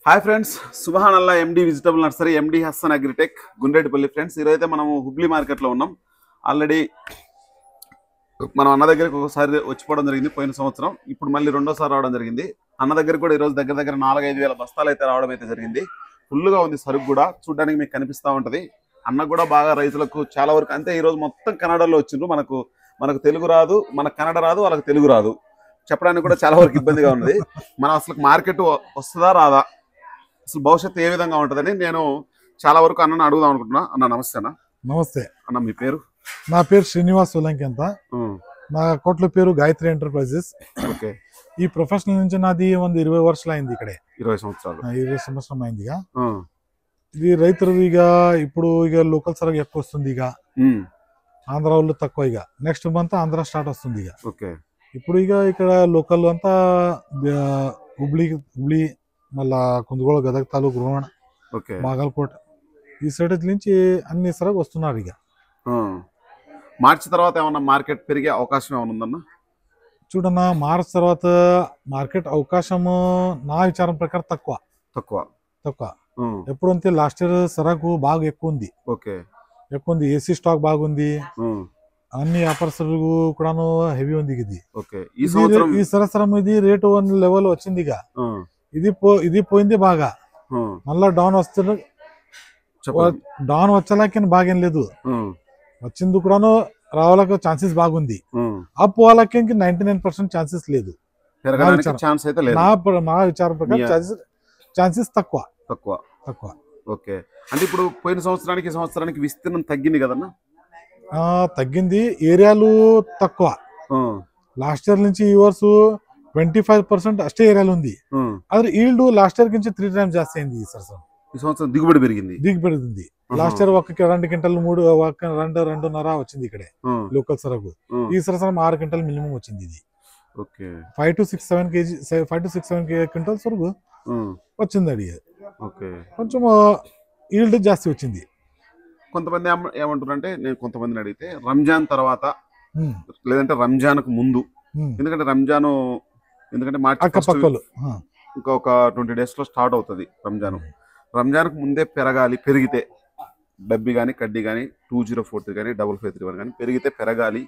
Hi friends, సుబహానల్లా MD vegetable nursery, MD Hassan agritech, Gundretipalli. Friends, ఈరోజైతే మనము హుబ్లీ మార్కెట్లో ఉన్నాం. ఆల్రెడీ మనం అన్న దగ్గరికి ఒకసారి వచ్చిపోవడం జరిగింది పోయిన సంవత్సరం. ఇప్పుడు మళ్ళీ రెండోసారి రావడం జరిగింది. అన్న దగ్గర కూడా ఈరోజు దగ్గర దగ్గర 4-5 వేల బస్తాలు అయితే రావడం అయితే జరిగింది. ఫుల్గా ఉంది సరుకు కూడా, చూడడానికి మీకు కనిపిస్తూ ఉంటుంది. అన్న కూడా బాగా రైతులకు చాలా వరకు అంతే. ఈరోజు మొత్తం కన్నడలో వచ్చిండ్రు. మనకు తెలుగు రాదు, మనకు కన్నడ రాదు, వాళ్ళకి తెలుగు రాదు. చెప్పడానికి కూడా చాలా వరకు ఇబ్బందిగా ఉన్నది. మనం అసలు మార్కెట్ వస్తుందా రాదా, అసలు భవిష్యత్తు ఏ విధంగా ఉంటుందని నేను చాలా వరకు అన్నను అడుగుదాం అనుకుంటున్నా. అన్న నమస్తే. అన్న నమస్తే. అన్న మీ పేరు? నా పేరు శ్రీనివాస్ సోలంకి. అంత నా కోట్ల పేరు గాయత్రి ఎంటర్ప్రైజెస్. ఓకే. ఈ ప్రొఫెషనల్ నుంచి నాది 20 ವರ್ಷలు అయింది. ఇక్కడే 20 సంవత్సరాలు, 20 సంవత్సరం అయింది. ఇది రైతులు ఇప్పుడు లోకల్ సరగా ఎక్కువ వస్తుంది. ఆంధ్ర వాళ్ళు తక్కువ. నెక్స్ట్ మంత్ ఆంధ్ర స్టార్ట్ వస్తుంది. ఓకే. ఇప్పుడు ఇక్కడ లోకల్ అంతా హుబ్లీ మళ్ళా కుందుగోళ, గదగ్ తాలూకు, రోహణ, బాగల్కోట్ ఈ సైడ్ నుంచి అన్ని సరగా వస్తున్నారు. మార్చి తర్వాత ఏమన్నా మార్కెట్ పెరిగే అవకాశం ఏమైనా ఉందన్న? చూడన్నా, మార్చ్ తర్వాత మార్కెట్ అవకాశము నా విచారం ప్రకారం తక్కువ. ఎప్పుడు అంతే, లాస్ట్ ఇయర్ సరకు బాగా ఎక్కువ ఉంది. ఏసీ స్టాక్ బాగుంది. అన్ని వ్యాపారస్తులు కూడాను హెవీ ఉంది. ఈ సంవత్సరం ఇది రేటు 1 లెవెల్ వచ్చింది. ఇది పోయింది బాగా. మళ్ళా డౌన్ వస్తుంది. డౌన్ వచ్చేలాకి బాగేం లేదు. వచ్చింది కూడాను రావాలకి ఛాన్సెస్ బాగుంది. అప్ వాళ్ళకి 99% ఛాన్సెస్ లేదు. మా విచారం ప్రకారం ఛాన్సెస్ తక్కువ. ఓకే. అంటే ఇప్పుడు పోయిన సంవత్సరానికి విస్తీర్ణం తగ్గింది కదన్నా? తగ్గింది. ఏరియాలు తక్కువ. లాస్ట్ ఇయర్ నుంచి ఈ వర్స్ 25% అష్టే ఏరియాలు ఉంది. అది ఈల్డ్ లాస్ట్ ఇయర్ నుంచి 3 times జాస్తి అయింది. ఈ సంవత్సరం దిగుబడి పెరిగింది. లాస్ట్ ఇయర్ 2 క్వింటల్ 2.5 వచ్చింది ఇక్కడే లోకల్ సరకు. ఈ సంవత్సరం 6 క్వింటల్ మినిమం వచ్చింది. ఇది 5 to 6, 7 క్వింటల్స్ వరకు వచ్చింది. అది కొంచెం ఈల్డ్ జాస్తి వచ్చింది. కొంతమంది ఏమంటారంటే, నేను కొంతమందిని అడిగితే రంజాన్ తర్వాత లేదంటే రంజాన్ కు ముందు, ఎందుకంటే మార్చి ఇంకొక 20 days లో స్టార్ట్ అవుతుంది రంజాన్ కు ముందే పెరిగితే డబ్బి కానీ కడ్డీ కానీ 2043 కానీ 5531 కానీ పెరిగితే పెరగాలి,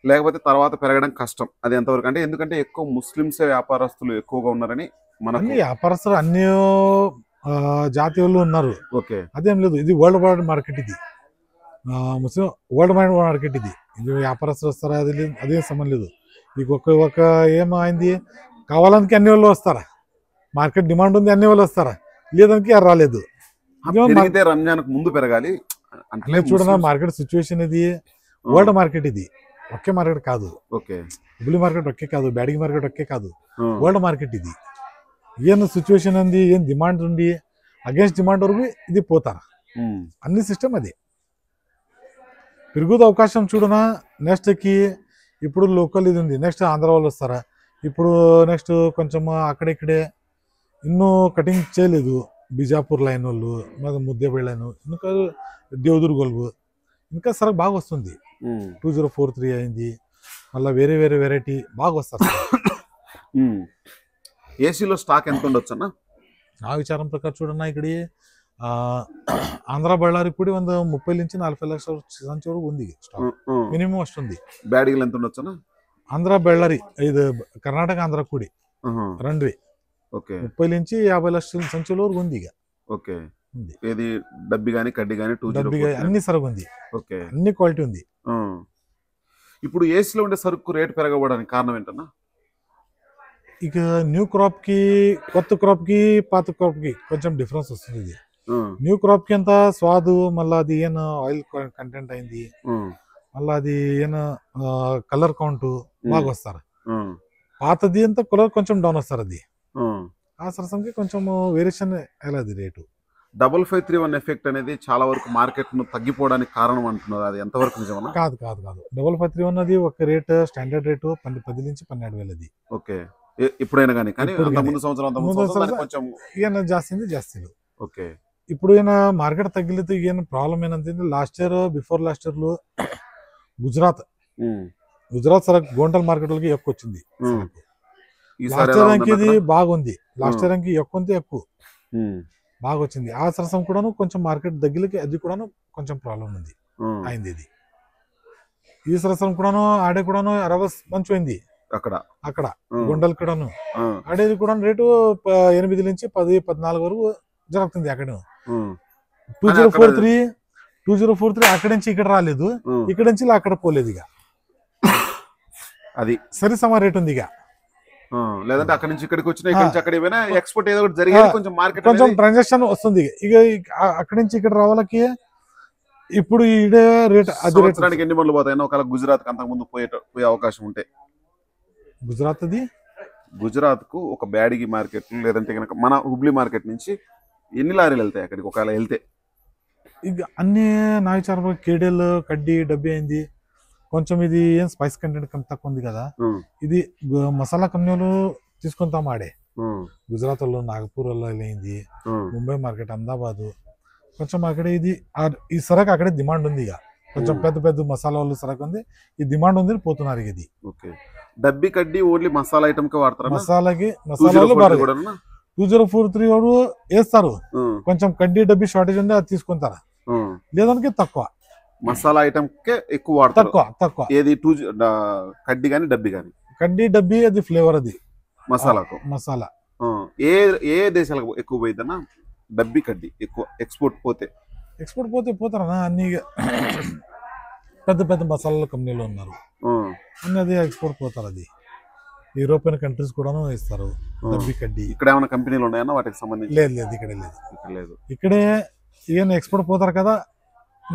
లేకపోతే తర్వాత పెరగడం కష్టం. అది ఎంతవరకు అంటే, ఎందుకంటే ఎక్కువ ముస్లిమ్స్ వ్యాపారస్తులు ఎక్కువగా ఉన్నారని మనకి. వ్యాపారస్తులు అన్ని జాతి వాళ్ళు ఉన్నారు. ఓకే. అదేం లేదు, ఇది వరల్డ్ వైడ్ మార్కెట్. ఇది ముస్లిం వరల్డ్ వైడ్ మార్కెట్. ఇది వ్యాపారస్తులు వస్తారా, అదేం సంబంధం లేదు. ఒక ఏమైంది, కావాలనికి అన్ని వాళ్ళు వస్తారా, మార్కెట్ డిమాండ్ ఉంది అన్ని వాళ్ళు వస్తారా, లేదానికి రాలేదు. రంజాన్ ముందు పెరగాలి అంటే చూడనా, మార్కెట్ సిచ్యువేషన్ ఇది వరల్డ్ మార్కెట్. ఇది ఒకే మార్కెట్ కాదు. హుబ్లీ మార్కెట్ ఒకే కాదు, బ్యాడగి మార్కెట్ ఒకే కాదు, వరల్డ్ మార్కెట్. ఇది ఏం సిచ్యువేషన్ ఉంది, ఏం డిమాండ్ ఉంది, అగేన్స్ట్ డిమాండ్ వరకు ఇది పోతారు. అన్ని సిస్టమ్ అది పెరుగుదల అవకాశం. చూడనా, నెక్స్ట్ కి ఇప్పుడు లోకల్ ఇది ఉంది, నెక్స్ట్ ఆంధ్ర వాళ్ళు వస్తారా. ఇప్పుడు నెక్స్ట్ కొంచెం అక్కడిక్కడే ಇನ್ನೂ కటింగ్ చేయలేదు. బిజాపూర్ లైన్ వాళ్ళు, ముద్దేపల్లి లైన్, ఇంకా దేవదుర్గ వాళ్ళు ఇంకా సరకు బాగా వస్తుంది. 2043 అయింది. మళ్ళీ వేరే వెరైటీ బాగా వస్తారు. ఏసీలో స్టాక్ ఎంత ఉండొచ్చు అన్న? నా విచారం ప్రకారం చూడన్నా, ఇక్కడ ఆంధ్ర బళ్ళారి కూడా 30 నుంచి 40 లక్షల సంచి వరకు ఉంది స్టాక్ మినిమం వస్తుంది. బ్యాడగిలు ఎంత ఉండొచ్చు? ఆంధ్ర బళ్ళారి ఇది కర్ణాటక ఆంధ్ర కూడి 2 30 నుంచి 50 లక్షల సంచుల వరకు ఉంది. ఏది డబ్బి కానీ కడ్డీ కానీ అన్ని సరుకు ఉంది. అన్ని క్వాలిటీ ఉంది. ఇప్పుడు ఏసీలో ఉండే సరుకు రేటు పెరగడానికి కారణం ఏంటన్నా? ఇక న్యూ క్రాప్ కి, కొత్త క్రాప్ కి, పాత క్రాప్ కి కొంచెం డిఫరెన్స్ వస్తుంది. న్యూ క్రాప్ కి అంత స్వాదు, మళ్ళీ అది ఆయిల్ కంటెంట్ అయింది, మళ్ళీ అది కలర్ కౌంట్ బాగా వస్తారు. పాతది అంతా కలర్ కొంచెం డౌన్ వస్తారు. అది ఆ సరసంకి కొంచెం వేరియేషన్ అది రేటు. 5531 ఎఫెక్ట్ అనేది చాలా వరకు మార్కెట్ ను తగ్గిపోవడానికి కారణం అంటున్నారు. అది ఎంతవరకు నిజమన్నా? కాదు. 5531 అది ఒక రేట్, స్టాండర్డ్ రేటు 10 నుంచి 12,000 అది. ఓకే. ఇప్పుడైనా కానీ ముందు సంవత్సరం కొంచెం జాస్తి. ఓకే. ఇప్పుడు మార్కెట్ తగ్గితే ప్రాబ్లం ఏంటంటే, బిఫోర్ లాస్ట్ ఇయర్ లో గుజరాత్ సరకు గోంటల్ మార్కెట్ వాళ్ళకి ఎక్కువ వచ్చింది. లాస్ట్ ఇయర్ ఇది బాగుంది. లాస్ట్ ఇయర్ ఎక్కువ బాగా వచ్చింది. ఆ సరసం కూడాను కొంచెం మార్కెట్ దగ్గరికి అది కూడాను కొంచెం ప్రాబ్లం ఉంది అయింది. ఇది ఈ సరసం కూడాను ఆడే కూడాను 60 మంచిపోయింది అక్కడ గుండెలు కూడాను ఆడేది కూడా రేటు 8 నుంచి 10-14 వరకు జరుగుతుంది. అక్కడ 2043 అక్కడి నుంచి ఇక్కడ రాలేదు, ఇక్కడ నుంచి అక్కడ పోలేదు. ఇక అది సరి సమా రేట్ ఉంది. ఇక లేదంటే అక్కడ నుంచి ఇక్కడికి వచ్చిన ఇక్కడ నుంచి అక్కడ ఏమైనా ఎక్స్పోర్ట్ ఏదో ఒకటి జరిగేది, కొంచెం మార్కెట్ కొంచెం ట్రాన్సాక్షన్ వస్తుంది. ఇక అక్కడి నుంచి ఇక్కడ రావాలకి ఇప్పుడు ఇదే రేట్ అది సంవత్సరానికి ఎన్ని బండ్లు పోతాయి? ఒకవేళ గుజరాత్ అంతకు ముందు పోయే అవకాశం ఉంటే గుజరాత్ కు ఒక బ్యాడిగి మార్కెట్ లేదంటే కనుక మన హుబ్లీ మార్కెట్ నుంచి ఎన్ని లారీలు వెళ్తాయి అక్కడికి ఒకవేళ వెళ్తే? ఇక అన్ని నా విచారం కేడీఎల్ కడ్డీ డబ్బీ అయింది. కొంచెం ఇది ఏం స్పైస్ కంటెంట్ తక్కువ ఉంది కదా, ఇది మసాలా కంపెనీలు తీసుకుంటాం ఆడే. గుజరాత్ లో నాగపూర్ లో అయింది, ముంబై మార్కెట్, అహ్మదాబాద్ కొంచెం అక్కడే ఇది ఈ సరకు అక్కడే డిమాండ్ ఉంది. ఇక కొంచెం పెద్ద పెద్ద మసాలా వాళ్ళు సరకు ఉంది, ఈ డిమాండ్ ఉంది, పోతున్నారు. ఇది డబ్బీ కడ్డీ ఓన్లీ మసాలా ఐటమ్ కి వాడతారు. మసాలాలు 2043 వాడు వేస్తారు. కొంచెం కడ్డీ డబ్బీ షార్టేజ్ ఉంది, అది తీసుకుంటారా, లేదానికి తక్కువ మసాలా ఐటమ్ కే ఎక్కువ వాడతారు. తక్కువ ఏది కడ్డీ గానీ డబ్బీ గానీ? కడ్డీ డబ్బీ అది ఫ్లేవర్, అది మసాలా. ఏ దేశాలకు ఎక్కువ పోయిద్దన్నా డబ్బీ కడ్డీ ఎక్కువ ఎక్స్పోర్ట్ పోతారా? అన్ని పెద్ద పెద్ద మసాలా కంపెనీలు ఉన్నారు, అన్ని అది ఎక్స్పోర్ట్ పోతారు. అది యూరోపియన్ కంట్రీస్ కూడా ఇస్తారు డబ్బీ కడ్డీ. ఇక్కడ ఏమైనా కంపెనీలు ఉన్నాయన్నా వాటికి సంబంధించి? లేదు, ఇక్కడ లేదు. ఇక్కడే ఈయన ఎక్స్పోర్ట్ పోతారు కదా,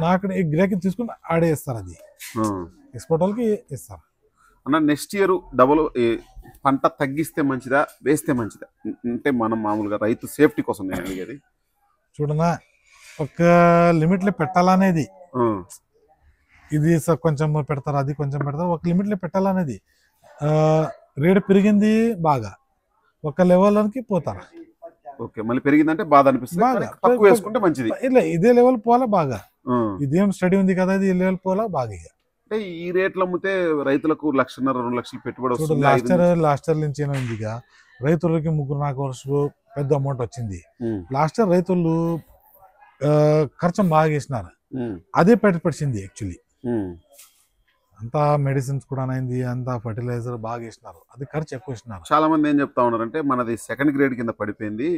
నాకు గిరాకీ తీసుకుని ఆడే ఇస్తారు. అది ఎక్స్పోర్ట్ వాళ్ళకి ఇస్తారు. అన్న నెక్స్ట్ ఇయర్ డబుల్ పంట తగ్గిస్తే మంచిదా వేస్తే మంచిదా? అంటే మనం మామూలుగా రైతు సేఫ్టీ కోసం నేను అడిగేది. చూడనా, ఒక లిమిట్లో పెట్టాలనేది, ఇది కొంచెం పెడతారు, అది కొంచెం పెడతారు, ఒక లిమిట్లో పెట్టాలనేది. రేటు పెరిగింది బాగా, ఒక లెవెల్కి పోతారు. మళ్ళీ పెరిగిందంటే బాధ అనిపిస్తుంది, తక్కువ వేసుకుంటే మంచిది. ఇలా ఇదే లెవెల్ పోలా బాగా, ఇదేం స్టడీ ఉంది కదా, ఇది లెవెల్ పోలా బాగా. అంటే ఈ రేట్లు అమ్మితే రైతులకు 1,50,000-2 లక్షలు పెట్టుబడి వస్తుంది. లాస్ట్ ఇయర్ నుంచి ఉంది. రైతులకి 3-4 వర్షాలు పెద్ద అమౌంట్ వచ్చింది. లాస్ట్ ఇయర్ రైతులు ఖర్చు బాగా వేసినారు, అదే పడిచింది. యాక్చువల్లీ అంతా మెడిసిన్స్ కూడా అయింది, అంతా ఫర్టిలైజర్ బాగా వేసినారు, అది ఖర్చు ఎక్కువ వేసినారు. చాలా మంది ఏం చెప్తా ఉన్నారంటే మనది సెకండ్ గ్రేడ్ కింద పడిపోయింది,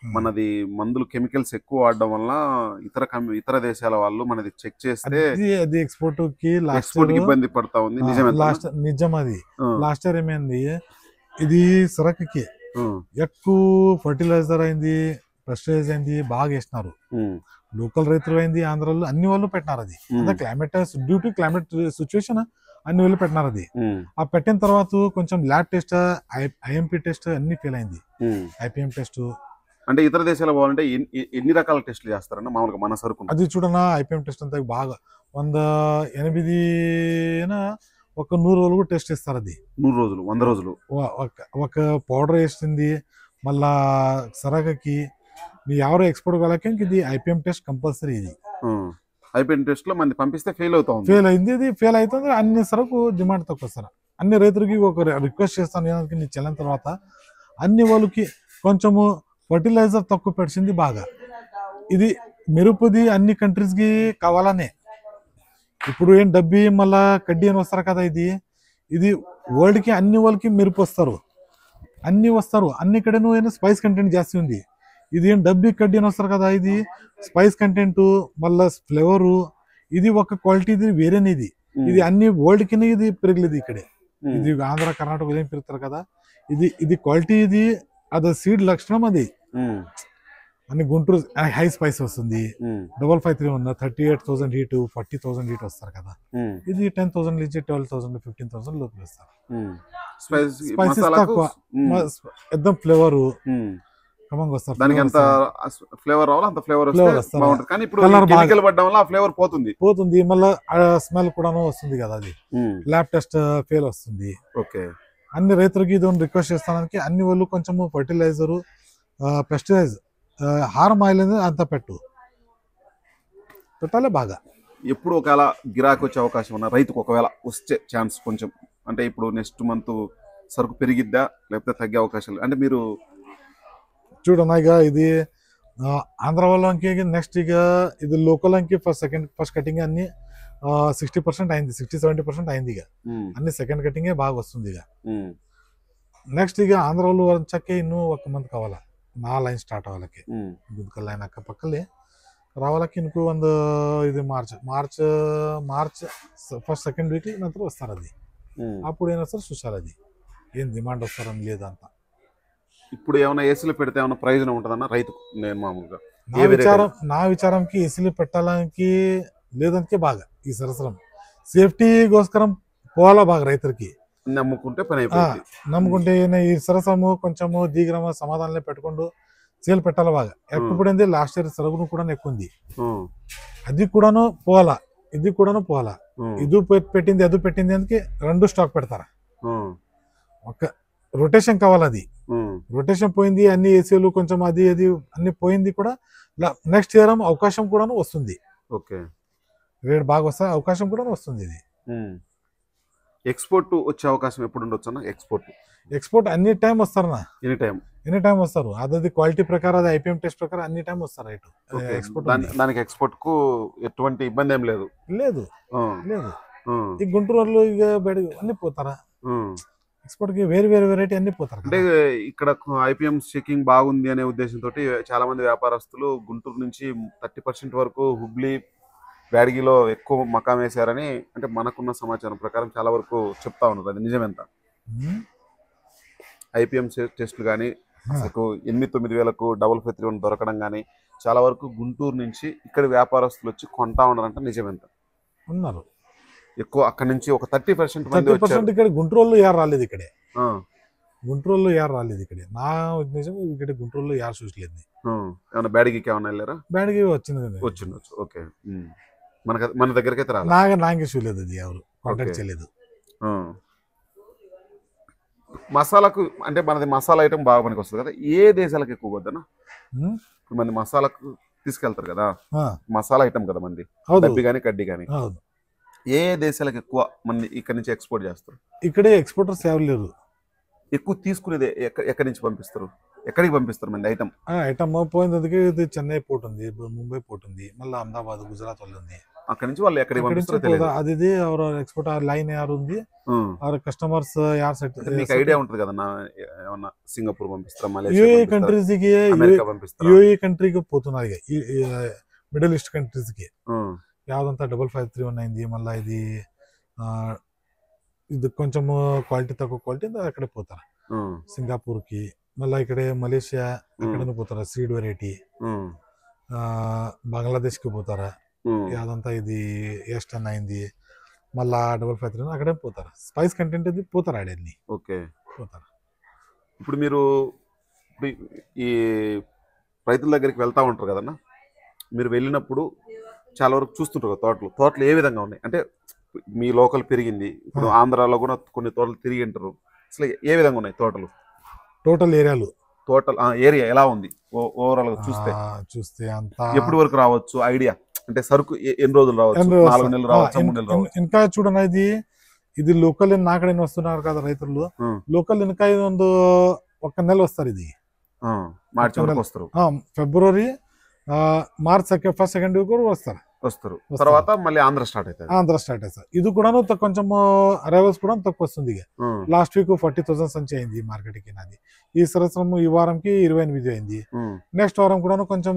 మనది మందులు కెమికల్స్ ఎక్కువ వాడడం వల్ల ఇతర దేశాల వాళ్ళు మనది చెక్ చేస్తే అది ఎక్స్పోర్ట్ కి ఇబ్బంది పడతా ఉంది. నిజం అది. లాస్ట్ ఇయర్ ఏమైంది, ఇది సరకుకి ఎక్కువ ఫర్టిలైజర్ అయింది, పెస్టిసైడ్స్ అయింది, బాగా వేసినారు. లోకల్ రైతులు అయింది, ఆంధ్రాలో అన్ని వాళ్ళు పెట్టినారు. అది climate due to climate situation అన్ని వాళ్ళు పెట్టినారు. అది ఆ పెట్టిన తర్వాత కొంచెం ల్యాబ్ టెస్ట్, ఐఎంపీ టెస్ట్ అన్ని ఫెయిల్ అయింది. ఐపీఎం టెస్ట్ అంటే ఇతర దేశాలు పోవాలంటే ఎన్ని రకాల టెస్టులు చేస్తారన్న మామూలుగా మన సరుకు? అది చూడనా, ఐపీఎం టెస్ట్ అంతా బాగా 180 ఒక 100 రోజులు టెస్ట్ ఇస్తారు. అది 100 రోజులు 100 రోజులు ఒక పౌడర్ వేస్తుంది. మళ్ళా సరగకి మీ ఎవరు ఎక్స్పోర్ట్ వాళ్ళకి ఇది ఐపీఎం టెస్ట్ కంపల్సరీ. ఇది ఐపీఎం టెస్ట్ లో మంది పంపిస్తే ఫెయిల్ అయింది. ఇది ఫెయిల్ అవుతుంది. అన్ని సరకు డిమాండ్ తక్కువ సార్. అన్ని రైతులకి ఒక రిక్వెస్ట్ చేస్తాను, నీ చెల్లిన తర్వాత అన్ని వాళ్ళకి కొంచెము ఫర్టిలైజర్ తక్కువ పెట్టింది బాగా. ఇది మెరుపుది అన్ని కంట్రీస్ కి కావాలనే. ఇప్పుడు ఏం డబ్బీ మళ్ళా కడ్డీ అని వస్తారు కదా, ఇది వరల్డ్ కి అన్ని వాళ్ళకి మెరుపు వస్తారు, అన్ని కడను స్పైస్ కంటెంట్ జాస్తి ఉంది. ఇది ఏం డబ్బీ కడ్డీ అని వస్తారు కదా, ఇది స్పైస్ కంటెంట్ మళ్ళా ఫ్లేవరు, ఇది ఒక క్వాలిటీ, ఇది వేరేనిది. ఇది అన్ని వరల్డ్ కి ఇది పెరగలేదు ఇక్కడే. ఇది ఆంధ్ర కర్ణాటక ఏం పెరుగుతారు కదా, ఇది క్వాలిటీ, ఇది అది సీడ్ లక్షణం. అది అన్ని గుంటూరు హై స్పైస్ వస్తుంది. 553 ఉన్న 38,000 హీట్, 40,000 హీట్ వస్తారు కదా. ఇది 10,000 నుంచి 12,000 15,000 లోపు వస్తారు. స్పైసెస్ తక్కువ, ఎద్దం ఫ్లేవర్ వస్తారు. దానికి ఎంత ఫ్లేవర్ రావాలో అంత ఫ్లేవర్ వస్తుంది. కానీ ఇప్పుడు కెమికల్ పడడం వల్ల ఆ ఫ్లేవర్ పోతుంది. మళ్ళీ స్మెల్ కూడా వస్తుంది కదా. అది ల్యాబ్ టెస్ట్ ఫెయిల్ వస్తుంది. అన్ని రైతులకి ఇది రిక్వెస్ట్ చేస్తానికి అన్ని వాళ్ళు కొంచెం ఫర్టిలైజరు, పెస్టిసైడ్స్, హార్మ్ ఆయిల్ అనేది అంత పెట్టాలి బాగా. ఎప్పుడు ఒకవేళ గిరాకీ వచ్చే అవకాశం ఉన్న రైతుకు ఒకవేళ వచ్చే ఛాన్స్ కొంచెం, అంటే ఇప్పుడు నెక్స్ట్ మంత్ సరుకు పెరిగిద్దా లేకపోతే తగ్గే అవకాశాలు? అంటే మీరు చూడన్నాయిగా, ఇది ఆంధ్ర వాళ్ళకి నెక్స్ట్ ఇక ఇది లోకల్ అంకి ఫస్ట్ కటింగ్ అన్ని 60% అయింది, 60-70% అయింది. ఇక అన్ని సెకండ్ కటింగే బాగా వస్తుంది. ఇక నెక్స్ట్ ఇక ఆంధ్ర వాళ్ళు వచ్చాకే ಇನ್ನೂ 1 మంత్ కావాలా నా లైన్ స్టార్ట్ అవ్వాలకి. గుంతకల్ లైన్ అక్కపక్కలే రావాలకి ఇంకో ಒಂದು ఇది మార్చ్ ఫస్ట్ సెకండ్ వీక్ ನಂತರ వస్తారు. అది అప్పుడు ఏమైనా సార్ చూసారు అది ఏం డిమాండ్ వస్తారని లేదంతా. ఇప్పుడు ఏమైనా ఏసీలు పెడితే ఏమైనా ప్రయోజనం ఉంటుందన్న రైతుకు? నేను మామూలుగా నా విచారంకి ఏసీలు పెట్టడానికి లేదంటే బాగా ఈ సంవత్సరం సేఫ్టీకోసరం పోవాలా బాగా రైతులకి. నమ్ముకుంటే పని అయిపోయింది. నమ్ముకుంటే ఈ సంవత్సరము కొంచెము దీగ్రమ సమాధానంలో పెట్టుకుంటూ సేల్ పెట్టాలి బాగా. ఎక్కువ లాస్ట్ ఇయర్ సరుకును కూడా ఎక్కువ ఉంది. అది కూడాను పోవాలా, ఇది కూడాను పోవాలా. ఇది పెట్టింది అది పెట్టింది అందుకే 2 స్టాక్ పెడతారా. ఒక రొటేషన్ కావాలి. అది రొటేషన్ పోయింది, అన్ని ఏసీలు కొంచెం అది అన్ని పోయింది కూడా. నెక్స్ట్ ఇయర్ అవకాశం కూడా వస్తుంది. ఓకే, రేట్ బాగా వస్తే అవకాశం కూడా వస్తుంది. ఇది ఎక్స్పోర్ట్ వచ్చే అవకాశం ఎప్పుడు ఉండొచ్చు అన్న? ఎక్స్పోర్ట్ అన్ని టైం వస్తారన్నా, ఎనీ టైం వస్తారు. అది క్వాలిటీ ప్రకారం, అది ఐపీఎం టెస్ట్ ప్రకారం అన్ని టైం వస్తారు రైట్. ఎక్స్పోర్ట్ దానికి ఎక్స్పోర్ట్ కు ఎటువంటి ఇబ్బంది ఏం లేదు. లేదు ఈ గుంటూరు వాళ్ళు ఇక బయట అన్ని పోతారా ఎక్స్పోర్ట్ కి, వేరే వెరైటీ అన్ని పోతారు. అంటే ఇక్కడ ఐపీఎం చెకింగ్ బాగుంది అనే ఉద్దేశంతో చాలా మంది వ్యాపారస్తులు గుంటూరు నుంచి 30% వరకు హుబ్లీ బ్యాడగిలో ఎక్కువ మకాం వేశారని, అంటే మనకున్న సమాచారం ప్రకారం చాలా వరకు చెప్తా ఉన్నారు. అది నిజమెంత? ఐపీఎం టెస్టులు కానీ 8-9 వేలకు 553 దొరకడం కానీ చాలా వరకు గుంటూరు నుంచి ఇక్కడ వ్యాపారస్తులు వచ్చి కొంటా ఉన్నారంట. నిజమెంత? ఉన్నారు ఎక్కువ అక్కడ నుంచి ఒక 30% మంది వచ్చారు. ఇక్కడ గుంటూరులో యారు రాలేదు. ఇక్కడే గుంటూరులో యారు రాలేదు. ఇక్కడే నా నిజం ఇక్కడ గుంటూరులో యారు చూసలేదు. ఏమన్నా బ్యాడగికి ఏమన్నా వెళ్ళారా? బ్యాడగి వచ్చింది. ఓకే, మన దగ్గరికి అయితే రాలేదు. నాకే చూడలేదు, అది ఎవరు కాంటాక్ట్ చేయలేదు. మసాలాకు అంటే మనది మసాలా ఐటమ్ బాగా పనికి వస్తుంది కదా. ఏ దేశాలకు ఎక్కువ వద్దనా? మంది మసాలాకు తీసుకెళ్తారు కదా, మసాలా ఐటమ్ కదా మంది, డబ్బి కానీ కడ్డీ కానీ. ఏ దేశాలకు ఎక్కువ మంది ఇక్కడ నుంచి ఎక్స్పోర్ట్ చేస్తారు? ఇక్కడే ఎక్స్పోర్టర్స్ ఎవరు లేరు. ఎక్కువ తీసుకునేది ఎక్కడి నుంచి పంపిస్తారు? ఎక్కడికి పంపిస్తారు మంది ఐటమ్? ఐటమ్ పోయింది ఇది చెన్నై పోర్ట్ ఉంది, ముంబై పోర్ట్ ఉంది, మళ్ళీ అహ్మదాబాద్ గుజరాత్ వాళ్ళు ఉంది. అక్కడి నుంచి వాళ్ళు ఎక్కడికి పంపిస్తారు? అది ఎక్స్పోర్ట్ లైన్ యారు ఉంది, కస్టమర్స్ యార్ సెట్. మీకు ఐడియా ఉంటుంది కదా ఏమన్నా? సింగపూర్ పంపిస్తారా, యూఏఈ కంట్రీస్ కి, యూఏఈ కంట్రీకి పోతున్నారు. మిడిల్ ఈస్ట్ కంట్రీస్ కి యావదంతా 5531 అయింది. మళ్ళీ ఇది కొంచెం క్వాలిటీ తక్కువ క్వాలిటీ అక్కడే పోతారు. సింగపూర్ కి, మళ్ళీ ఇక్కడే మలేషియా అక్కడ పోతారా సీడ్ వెరైటీ. బంగ్లాదేశ్ కి పోతారా, యాదంతా ఇది ఈస్టర్న్ అయింది. మళ్ళా 553 అక్కడే పోతారు. స్పైస్ కంటెంట్ ఇది పోతారు ఆడన్ని. ఓకే, పోతారు. ఇప్పుడు మీరు ఈ రైతుల దగ్గరికి వెళ్తా ఉంటారు కదన్నా, మీరు వెళ్ళినప్పుడు చాలా వరకు చూస్తుంటారు తోటలు ఏ విధంగా ఉన్నాయి? అంటే మీ లోకల్ పెరిగింది, ఇప్పుడు ఆంధ్రాలో కూడా కొన్ని తోటలు తిరిగి ఉంటారు. అసలు ఏ విధంగా ఉన్నాయి తోటలు? టోటల్ ఏరియా ఎలా ఉంది ఓవరాల్ గా చూస్తే అంతా ఎప్పటి వరకు రావచ్చు ఐడియా? అంటే సరుకు ఎన్ని రోజులు రావచ్చు? 4 నెలలు రావచ్చు, 3 నెలలు రావచ్చు? ఇంకా చూడండి, ఇది లోకల్ నాకడైనా వస్తున్నారు కదా రైతులు. లోకల్ ఇంకా ಒಂದು 1 నెల వస్తారు. ఇది మార్చి వరకు వస్తారు. ఫిబ్రవరి మార్చ్ ఫస్ట్ సెకండ్ వీక్ కూడా వస్తారు. తర్వాత మళ్ళీ ఆంధ్ర స్టార్ట్ అవుతుంది. ఇది కూడా కొంచెం అరైవల్స్ కూడా తక్కువ వస్తుంది. లాస్ట్ వీక్ 40,000 సంచి అయింది మార్కెట్ కి నాది. ఈ సంవత్సరం ఈ వారంకి 28 అయింది. నెక్స్ట్ వారం కూడా కొంచెం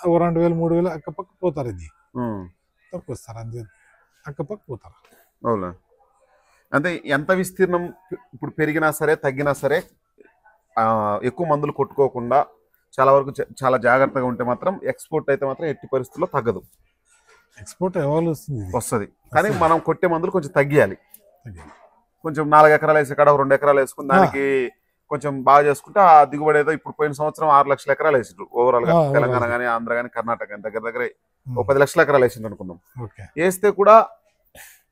2,000-3,000 అక్కపక్క పోతారు. ఇది తక్కువ వస్తారు, అంతే అక్కపక్క పోతారు. అవునా? అంటే ఎంత విస్తీర్ణం ఇప్పుడు పెరిగినా సరే తగ్గినా సరే ఎక్కువ మందులు కొట్టుకోకుండా చాలా వరకు చాలా జాగ్రత్తగా ఉంటే మాత్రం ఎక్స్పోర్ట్ అయితే మాత్రం ఎట్టి పరిస్థితుల్లో తగ్గదు. ఎక్స్పోర్ట్ ఎవరు వస్తుంది, కానీ మనం కొట్టే మందులు కొంచెం తగ్గియాలి. కొంచెం 4 ఎకరాలు వేసే కాడ 2 ఎకరాలు వేసుకుని దానికి కొంచెం బాగా చేసుకుంటే ఆ దిగుబడి ఏదో ఇప్పుడు పోయిన సంవత్సరం 6 లక్షల ఎకరాలు వేసిండ్రు ఓవరాల్ గా. తెలంగాణ కానీ ఆంధ్ర కానీ కర్ణాటక కానీ దగ్గర 10 లక్షల ఎకరాలు వేసిండ్రు అనుకుందాం. వేస్తే కూడా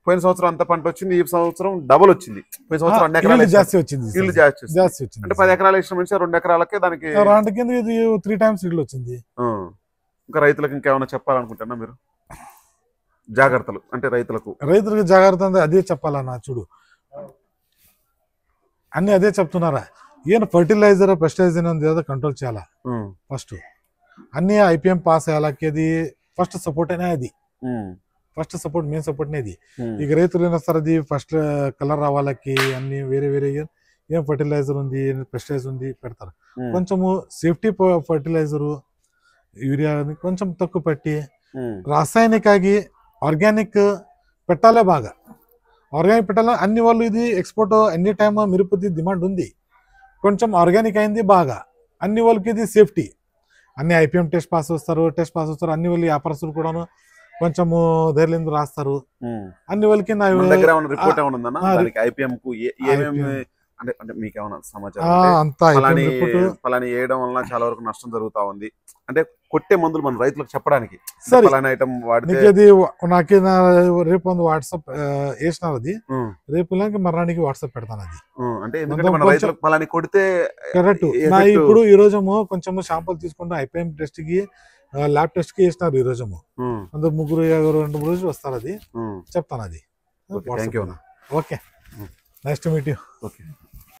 పోయిన సంవత్సరం అంత పంట వచ్చింది, ఈ సంవత్సరం డబుల్ వచ్చింది. పోయిన సంవత్సరం 2 ఎకరాలు జాస్తి వచ్చింది. అంటే 10 ఎకరాలు వేసిన మనిషి 2 ఎకరాలకే దానికి 3 times ఇల్లు వచ్చింది. ఇంకా రైతులకు ఇంకేమైనా చెప్పాలనుకుంటున్నా మీరు? జాగ్రత్తలు అంటే రైతులకు జాగ్రత్త అదే చెప్పాలన్నా. చూడు అన్ని అదే చెప్తున్నారా, ఈయన ఫర్టిలైజర్ పెస్టిసైడ్ కంట్రోల్ చేయాలా ఫస్ట్. అన్ని ఐపీఎం పాస్ అయ్యాలకి అది ఫస్ట్ సపోర్ట్ అనే అది ఫస్ట్ సపోర్ట్ మెయిన్ సపోర్ట్ అనేది ఇక రైతులు ఏం వస్తారు అది ఫస్ట్ కలర్ రావాలకి అన్ని వేరే వేరే ఏం ఫర్టిలైజర్ ఉంది పెస్టిసైడ్స్ ఉంది పెడతారు కొంచెము సేఫ్టీ ఫర్టిలైజర్ యూరియా కొంచెం తక్కువ పెట్టి రాసాయనికాగి ఆర్గానిక్ పెట్టాలే బాగా ఆర్గానిక్ పెట్టాలి అన్ని వాళ్ళు ఇది ఎక్స్పోర్ట్ ఎనీ టైమ్ మిరపతి డిమాండ్ ఉంది కొంచెం ఆర్గానిక్ అయింది బాగా అన్ని వాళ్ళకి ఇది సేఫ్టీ అన్ని ఐపీఎం టెస్ట్ పాస్ వస్తారు అన్ని వాళ్ళు వ్యాపారస్తులు కూడాను కొంచెము ధైర్యం రాస్తారు అన్ని వాళ్ళకి అంటే మీకేమన్నా సమాచారం పలాని వేయడం వల్ల చాలా వరకు నష్టం జరుగుతా ఉంది అంటే కొట్టే మందులు మన రైతులకు చెప్పడానికి ఐటమ్ వాడితే నాకే రేపు వాట్సాప్ వేసినారు అది రేపు మరణానికి వాట్సాప్ పెడతాను అది అంటే ఎందుకంటే మన రైతులకు పలాని కొడితే కరెక్ట్ ఇప్పుడు ఈ రోజు కొంచెం శాంపుల్ తీసుకుంటే ఐపీఎం టెస్ట్ కి ల్యాబ్ టెస్ట్ కి వేసినారు ఈ రోజు అందరు 2-3 రోజులు వస్తారు అది చెప్తాను అది okay nice to meet you okay